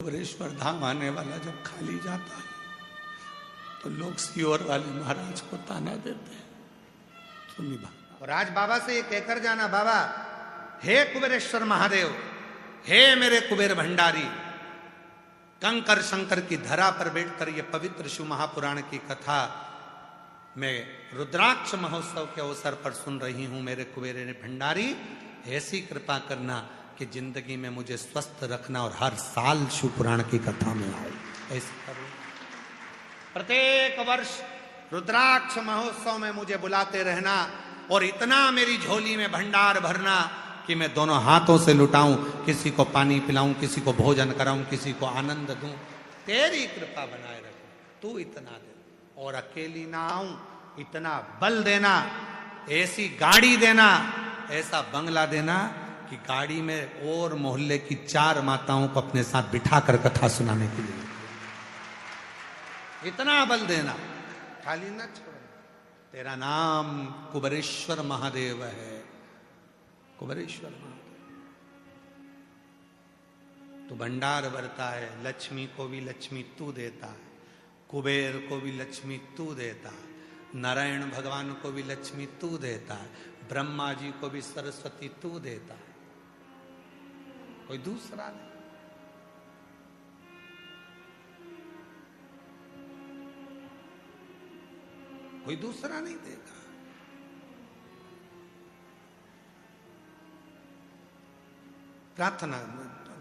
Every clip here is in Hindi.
कुबेरेश्वर धाम आने वाला जब खाली जाता है तो लोग सीओर वाले महाराज को ताना देते हैं, तो निभा। और आज बाबा से ये कहकर जाना, बाबा हे कुबेरेश्वर महादेव, हे मेरे कुबेर भंडारी, कंकर शंकर की धरा पर बैठकर ये पवित्र शिव महापुराण की कथा मैं रुद्राक्ष महोत्सव के अवसर पर सुन रही हूं। मेरे कुबेर भंडारी, ऐसी कृपा करना कि जिंदगी में मुझे स्वस्थ रखना और हर साल शिव पुराण की कथा में आए, ऐसे करो। प्रत्येक वर्ष रुद्राक्ष महोत्सव में मुझे बुलाते रहना और इतना मेरी झोली में भंडार भरना कि मैं दोनों हाथों से लुटाऊं, किसी को पानी पिलाऊं, किसी को भोजन कराऊं, किसी को आनंद दूं। तेरी कृपा बनाए रखो, तू इतना दे और अकेली ना आऊं, इतना बल देना, ऐसी गाड़ी देना, ऐसा बंगला देना कि गाड़ी में और मोहल्ले की 4 माताओं को अपने साथ बिठाकर कथा सुनाने के लिए, इतना बल देना, खाली न छोड़। तेरा नाम कुबेरेश्वर महादेव है, कुबेरेश्वर महादेव। तू भंडार भरता है, लक्ष्मी को भी लक्ष्मी तू देता है, कुबेर को भी लक्ष्मी तू देता है, नारायण भगवान को भी लक्ष्मी तू देता है, ब्रह्मा जी को भी सरस्वती तू देता है, कोई दूसरा नहीं। कोई दूसरा नहीं देगा। प्रार्थना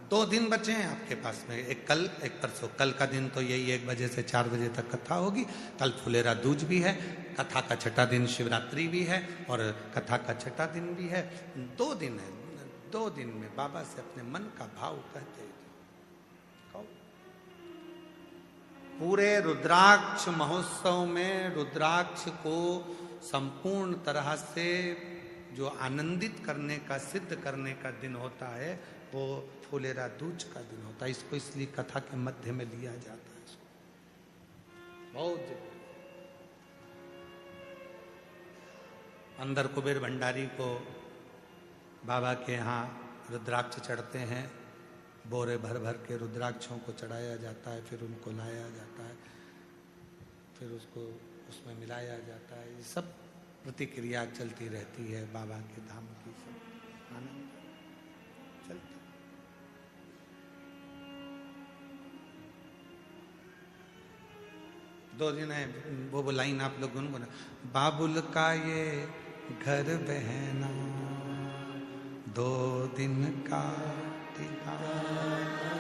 2 दिन बचे हैं आपके पास में, एक कल एक परसों। कल का दिन तो यही 1 बजे से 4 बजे तक कथा होगी। कल फुलेरा दूज भी है, कथा का छठा दिन शिवरात्रि भी है और कथा का छठा दिन भी है। 2 दिन है, 2 दिन में बाबा से अपने मन का भाव कहते हैं। पूरे रुद्राक्ष महोत्सव में रुद्राक्ष को संपूर्ण तरह से जो आनंदित करने का, सिद्ध करने का दिन होता है, वो फुलेरा दूज का दिन होता है। इसको इसलिए कथा के मध्य में लिया जाता है। बहुत अंदर कुबेर भंडारी को बाबा के यहाँ रुद्राक्ष चढ़ते हैं, बोरे भर भर के रुद्राक्षों को चढ़ाया जाता है, फिर उनको लाया जाता है, फिर उसको उसमें मिलाया जाता है। ये सब प्रतिक्रिया चलती रहती है बाबा के धाम की, सब आनंद चलता। दो दिन है वो लाइन आप लोग गुनगुना, बाबुल का ये घर बहना 2 दिन का ठिकाना,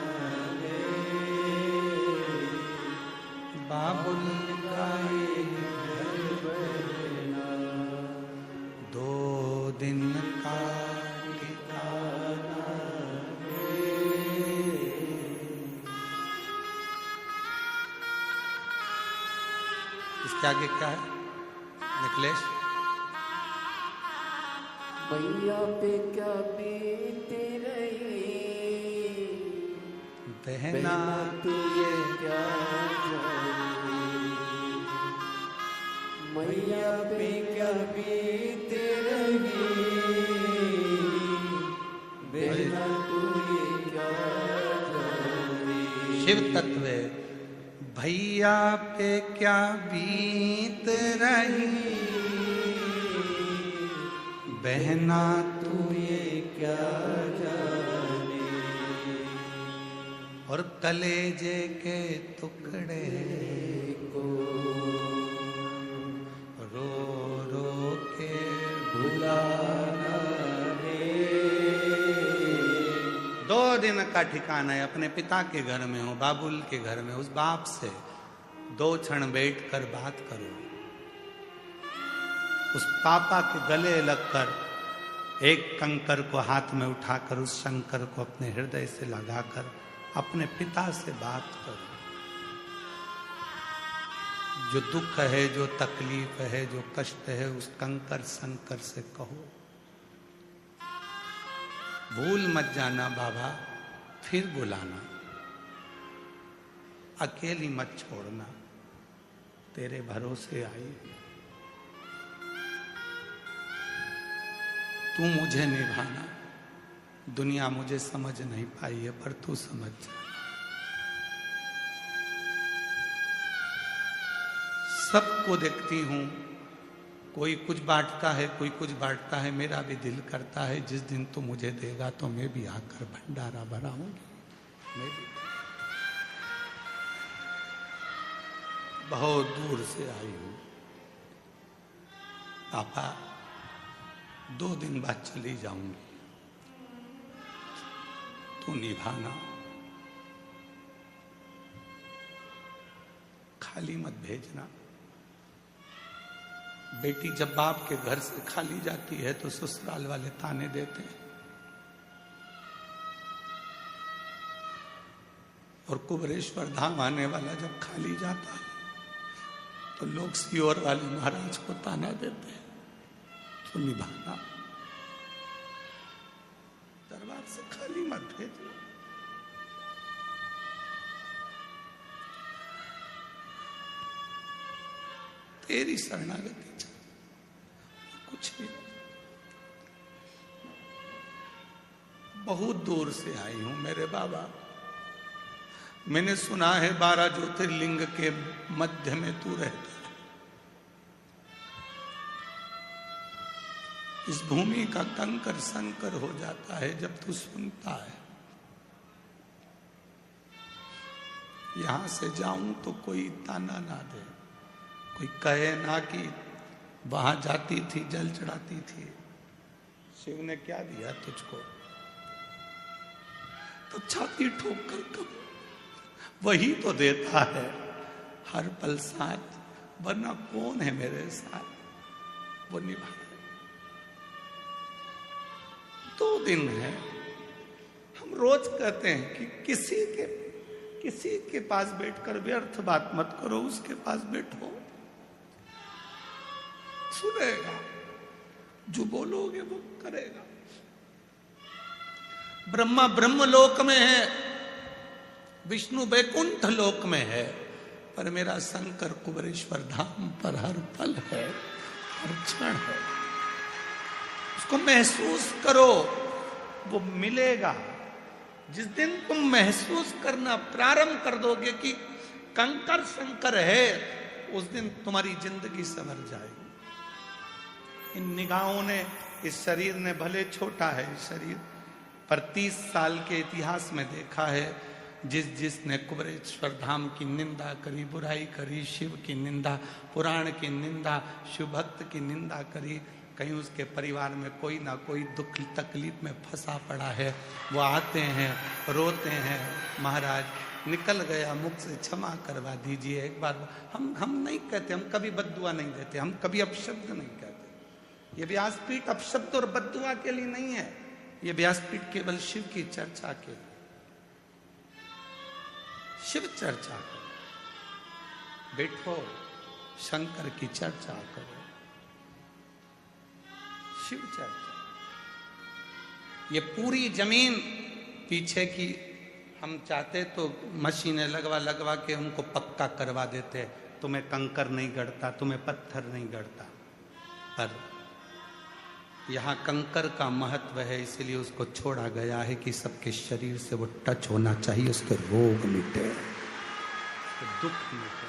बाबुल का ये घर बहना 2 दिन का ठिकाना। इसके आगे क्या है निकलेश? मैया पे क्या बीती रही बहना तू ये क्या जाने, मैया पे क्या बीती रही बहना तू ये क्या जाने। शिव तत्व भैया पे क्या बीत रही बहना तू ये क्या जाने, और कलेजे के टुकड़े को रो रो के भुलाना रे। 2 दिन का ठिकाना है, अपने पिता के घर में हो, बाबुल के घर में, उस बाप से 2 क्षण बैठकर बात करो। उस पापा के गले लगकर एक कंकर को हाथ में उठाकर उस शंकर को अपने हृदय से लगाकर अपने पिता से बात करो। जो दुख है, जो तकलीफ है, जो कष्ट है, उस कंकर शंकर से कहो। भूल मत जाना बाबा, फिर बुलाना, अकेली मत छोड़ना, तेरे भरोसे आई। तू मुझे निभाना, दुनिया मुझे समझ नहीं पाई है पर तू समझ जा। सबको देखती हूं, कोई कुछ बांटता है, कोई कुछ बांटता है। मेरा भी दिल करता है जिस दिन तू मुझे देगा तो मैं भी आकर भंडारा भराऊंगी। मैं भी बहुत दूर से आई हूं पापा, 2 दिन बाद चली जाऊंगी, तू निभाना, खाली मत भेजना। बेटी जब बाप के घर से खाली जाती है तो ससुराल वाले ताने देते हैं, और कुबरेश्वर धाम आने वाला जब खाली जाता है तो लोग सियोर वाले महाराज को ताना देते हैं। तो निभाना, दरबार से खाली मत भेजना। तेरी शरणागति चाहिए, कुछ भी। बहुत दूर से आई हूं मेरे बाबा। मैंने सुना है 12 ज्योतिर्लिंग के मध्य में तू रहता है। इस भूमि का कंकर संकर हो जाता है जब तू सुनता है। यहां से जाऊं तो कोई ताना ना दे, कोई कहे ना कि वहां जाती थी, जल चढ़ाती थी। शिव ने क्या दिया तुझको? तो छाती ठोक कर कब, वही तो देता है हर पल साथ, वरना कौन है मेरे साथ वो निभा। 2 दिन है। हम रोज कहते हैं कि किसी के पास बैठकर व्यर्थ बात मत करो, उसके पास बैठो, सुनेगा, जो बोलोगे वो करेगा। ब्रह्मा ब्रह्मलोक में है, विष्णु बैकुंठ लोक में है, पर मेरा शंकर कुबरेश्वर धाम पर हर पल है, हर क्षण है। उसको महसूस करो, वो मिलेगा। जिस दिन तुम महसूस करना प्रारंभ कर दोगे कि कंकर शंकर है, उस दिन तुम्हारी जिंदगी संवर जाएगी। इन निगाहों ने, इस शरीर ने, भले छोटा है शरीर, पर 30 साल के इतिहास में देखा है, जिसने कुबरेश्वर धाम की निंदा करी, बुराई करी, शिव की निंदा, पुराण की निंदा, शिव भक्त की निंदा करी, कहीं उसके परिवार में कोई ना कोई दुख तकलीफ में फंसा पड़ा है, वो आते हैं, रोते हैं, महाराज निकल गया मुख से, क्षमा करवा दीजिए। एक बार हम नहीं कहते, हम कभी बद्दुआ नहीं देते, हम कभी अपशब्द नहीं कहते। ये व्यासपीठ अपशब्द और बद्दुआ के लिए नहीं है, ये व्यासपीठ केवल शिव की चर्चा के लिए। शिव चर्चा करो, बैठो, शंकर की चर्चा करो, शिव चर्चा। ये पूरी जमीन पीछे की हम चाहते तो मशीनें लगवा के उनको पक्का करवा देते, तुम्हें कंकर नहीं गढ़ता, तुम्हें पत्थर नहीं गढ़ता। पर यहाँ कंकर का महत्व है, इसलिए उसको छोड़ा गया है कि सबके शरीर से वो टच होना चाहिए, उसके रोग मिटे, उसके दुख मिटे,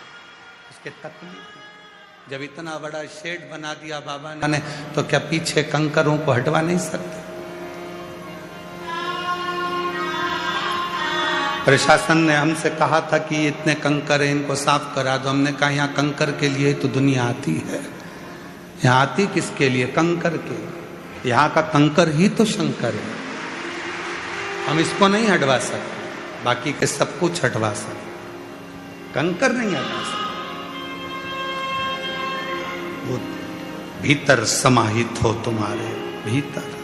उसके तकलीफ। जब इतना बड़ा शेड बना दिया बाबा ने, तो क्या पीछे कंकरों को हटवा नहीं सकते? प्रशासन ने हमसे कहा था कि इतने कंकर हैं, इनको साफ करा दो। हमने कहा यहाँ कंकर के लिए तो दुनिया आती है, यहाँ आती किसके लिए? कंकर के। यहाँ का कंकर ही तो शंकर है, हम इसको नहीं हटवा सकते, बाकी के सब कुछ हटवा सकते, कंकर नहीं हटवा सकते। वो भीतर समाहित हो, तुम्हारे भीतर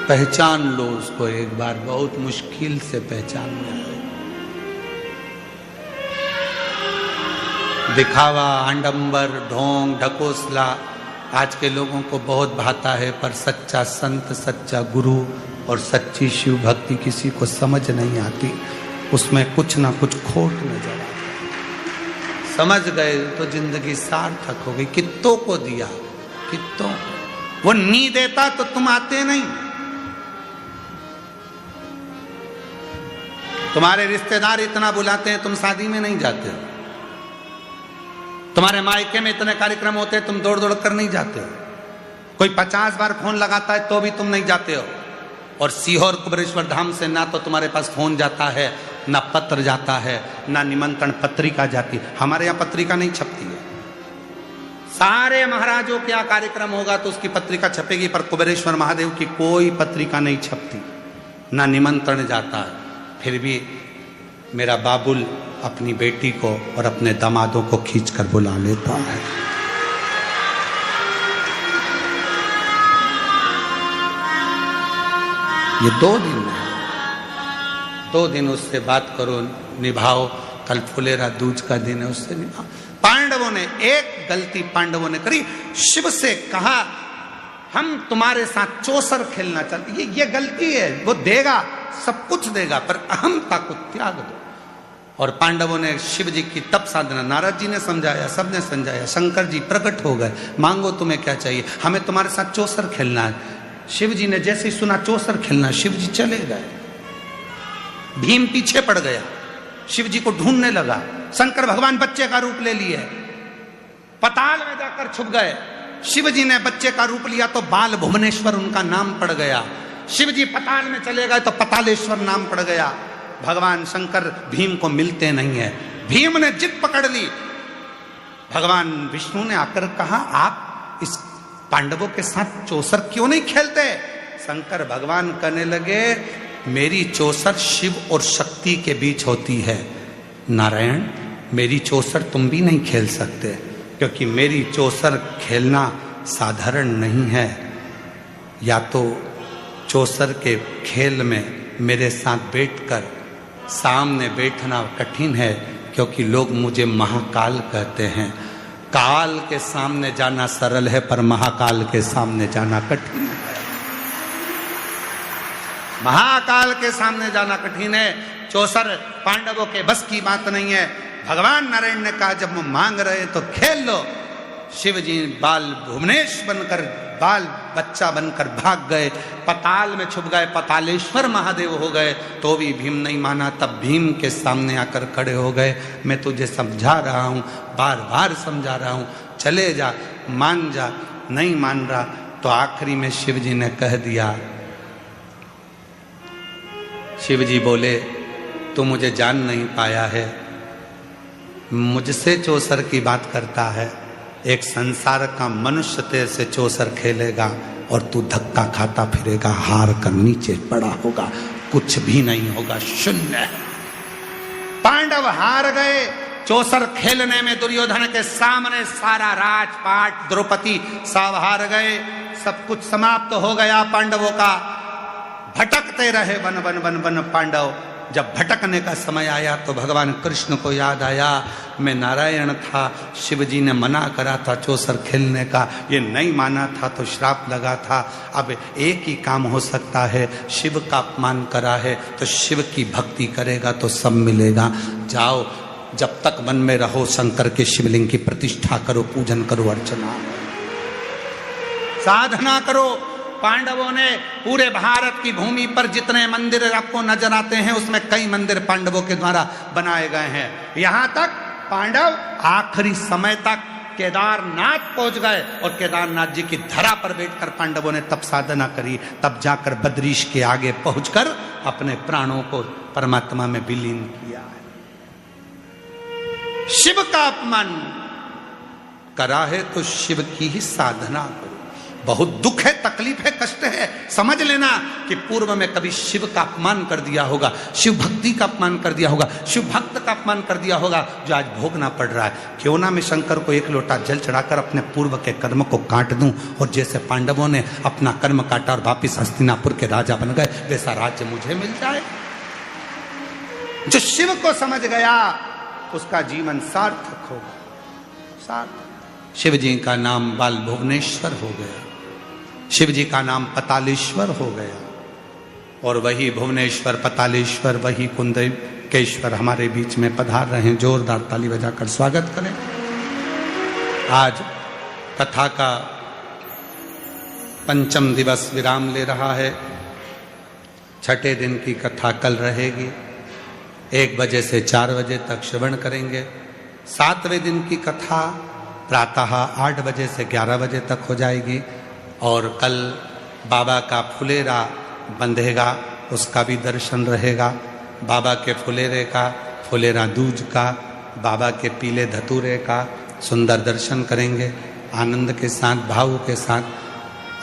पहचान लो उसको एक बार, बहुत मुश्किल से पहचानना है। दिखावा, आडंबर, ढोंग, ढकोसला आज के लोगों को बहुत भाता है, पर सच्चा संत, सच्चा गुरु और सच्ची शिव भक्ति किसी को समझ नहीं आती, उसमें कुछ ना कुछ खोट नजर आता है। समझ गए तो जिंदगी सार्थक हो गई। कित्तों को दिया, कित्तों को, वो नहीं देता तो तुम आते नहीं। तुम्हारे रिश्तेदार इतना बुलाते हैं, तुम शादी में नहीं जाते हो, तुम्हारे मायके में इतने कार्यक्रम होते हैं, तुम दौड़ दौड़ कर नहीं जाते हो। कोई 50 बार फोन लगाता है तो भी तुम नहीं जाते हो। और सीहोर कुबेरेश्वर धाम से ना तो तुम्हारे पास फोन जाता है, ना पत्र जाता है, ना निमंत्रण पत्रिका जाती है। हमारे यहाँ पत्रिका नहीं छपती है। सारे महाराजों क्या कार्यक्रम होगा तो उसकी पत्रिका छपेगी, पर कुबेरेश्वर महादेव की कोई पत्रिका नहीं छपती, ना निमंत्रण जाता है। फिर भी मेरा बाबुल अपनी बेटी को और अपने दामादों को खींच कर बुला लेता है। ये 2 दिन है, 2 दिन उससे बात करो, निभाओ। कल फुलेरा दूज का दिन है, उससे निभाओ। पांडवों ने एक गलती पांडवों ने करी, शिव से कहा हम तुम्हारे साथ चौसर खेलना चाहते। ये गलती है। वो देगा, सब कुछ देगा, पर अहंता को त्याग दो। और पांडवों ने शिव जी की तप साधना, नारद जी ने समझाया, सबने समझाया, शंकर जी प्रकट हो गए, मांगो तुम्हें क्या चाहिए, हमें तुम्हारे साथ चौसर खेलना है। शिव जी ने जैसे ही सुना चौसर खेलना, शिव जी चले गए। भीम पीछे पड़ गया, शिव जी को ढूंढने लगा। शंकर भगवान बच्चे का रूप ले लिए, पताल में जाकर छुप गए। शिव जी ने बच्चे का रूप लिया तो बाल भुवनेश्वर उनका नाम पड़ गया। शिव जी पताल में चले गए तो पतालेश्वर नाम पड़ गया। भगवान शंकर भीम को मिलते नहीं है। भीम ने जिद पकड़ ली। भगवान विष्णु ने आकर कहा आप इस पांडवों के साथ चौसर क्यों नहीं खेलते। शंकर भगवान कहने लगे मेरी चौसर शिव और शक्ति के बीच होती है। नारायण मेरी चौसर तुम भी नहीं खेल सकते, क्योंकि मेरी चौसर खेलना साधारण नहीं है। या तो चौसर के खेल में मेरे साथ बैठकर सामने बैठना कठिन है, क्योंकि लोग मुझे महाकाल कहते हैं। काल के सामने जाना सरल है, पर महाकाल के सामने जाना कठिन है। महाकाल के सामने जाना कठिन है। चौसर पांडवों के बस की बात नहीं है। भगवान नारायण ने कहा जब मांग रहे तो खेल लो। शिव जी बाल भुवनेश बनकर, बाल बच्चा बनकर भाग गए, पताल में छुप गए, पतालेश्वर महादेव हो गए, तो भी भीम नहीं माना। तब भीम के सामने आकर खड़े हो गए, मैं तुझे समझा रहा हूं, बार बार समझा रहा हूं, चले जा, मान जा। नहीं मान रहा तो आखिरी में शिव जी ने कह दिया, शिव जी बोले तू मुझे जान नहीं पाया है, मुझसे चौसर की बात करता है। एक संसार का मनुष्य तेरे से चौसर खेलेगा और तू धक्का खाता फिरेगा, हार कर नीचे पड़ा होगा, कुछ भी नहीं होगा, शून्य। पांडव हार गए चौसर खेलने में। दुर्योधन के सामने सारा राजपाट, द्रौपदी सब हार गए। सब कुछ समाप्त हो गया पांडवों का। भटकते रहे वन वन वन वन पांडव। जब भटकने का समय आया तो भगवान कृष्ण को याद आया मैं नारायण था, शिव जी ने मना करा था चौसर खेलने का, ये नहीं माना था तो श्राप लगा था। अब एक ही काम हो सकता है, शिव का अपमान करा है तो शिव की भक्ति करेगा तो सब मिलेगा। जाओ, जब तक मन में रहो शंकर के शिवलिंग की प्रतिष्ठा करो, पूजन करो, अर्चना साधना करो। पांडवों ने पूरे भारत की भूमि पर जितने मंदिर आपको नजर आते हैं उसमें कई मंदिर पांडवों के द्वारा बनाए गए हैं। यहां तक पांडव आखिरी समय तक केदारनाथ पहुंच गए और केदारनाथ जी की धरा पर बैठकर पांडवों ने तप साधना करी। तब जाकर बद्रीश के आगे पहुंचकर अपने प्राणों को परमात्मा में विलीन किया है। शिव का अपमान करा है तो शिव की ही साधना करो। बहुत दुख है, तकलीफ है, कष्ट है, समझ लेना कि पूर्व में कभी शिव का अपमान कर दिया होगा, शिव भक्ति का अपमान कर दिया होगा, शिव भक्त का अपमान कर दिया होगा, जो आज भोगना पड़ रहा है। क्यों ना मैं शंकर को एक लोटा जल चढ़ाकर अपने पूर्व के कर्म को काट दूं, और जैसे पांडवों ने अपना कर्म काटा और वापिस हस्तिनापुर के राजा बन गए, वैसा राज्य मुझे मिल जाए। जो शिव को समझ गया उसका जीवन सार्थक होगा, सार्थक। शिव जी का नाम बाल भुवनेश्वर हो गया, शिव जी का नाम पतालेश्वर हो गया, और वही भुवनेश्वर, पतालेश्वर, वही कुंदकेश्वर हमारे बीच में पधार रहे हैं। जोरदार ताली बजाकर स्वागत करें। आज कथा का 5वां दिवस विराम ले रहा है। 6ठे दिन की कथा कल रहेगी। 1 बजे से 4 बजे तक श्रवण करेंगे। 7वें दिन की कथा प्रातः 8 बजे से 11 बजे तक हो जाएगी और कल बाबा का फुलेरा बंधेगा, उसका भी दर्शन रहेगा। बाबा के फुलेरे का, फुलेरा दूज का, बाबा के पीले धतूरे का सुंदर दर्शन करेंगे आनंद के साथ, भाव के साथ।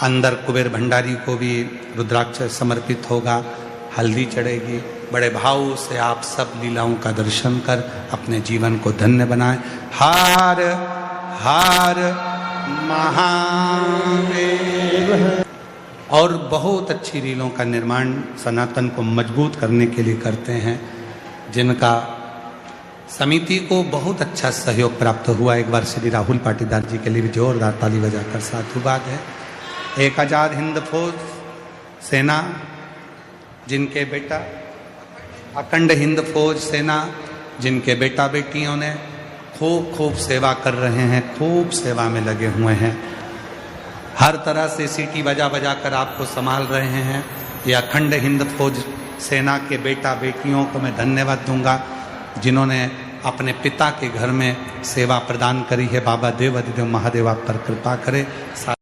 अंदर कुबेर भंडारी को भी रुद्राक्ष समर्पित होगा, हल्दी चढ़ेगी। बड़े भाव से आप सब लीलाओं का दर्शन कर अपने जीवन को धन्य बनाएं। हर हर महादेव। और बहुत अच्छी रीलों का निर्माण सनातन को मजबूत करने के लिए करते हैं, जिनका समिति को बहुत अच्छा सहयोग प्राप्त हुआ। एक बार श्री राहुल पाटीदार जी के लिए भी जोरदार ताली बजाकर साधुवाद है। एक आजाद हिंद फौज सेना, जिनके बेटा अखंड हिंद फौज सेना, जिनके बेटा बेटियों ने खूब खूब सेवा कर रहे हैं, खूब सेवा में लगे हुए हैं, हर तरह से सीटी बजा बजा कर आपको संभाल रहे हैं। ये अखंड हिंद फौज सेना के बेटा बेटियों को मैं धन्यवाद दूंगा, जिन्होंने अपने पिता के घर में सेवा प्रदान करी है। बाबा देव अधिदेव महादेव आप पर कृपा करे।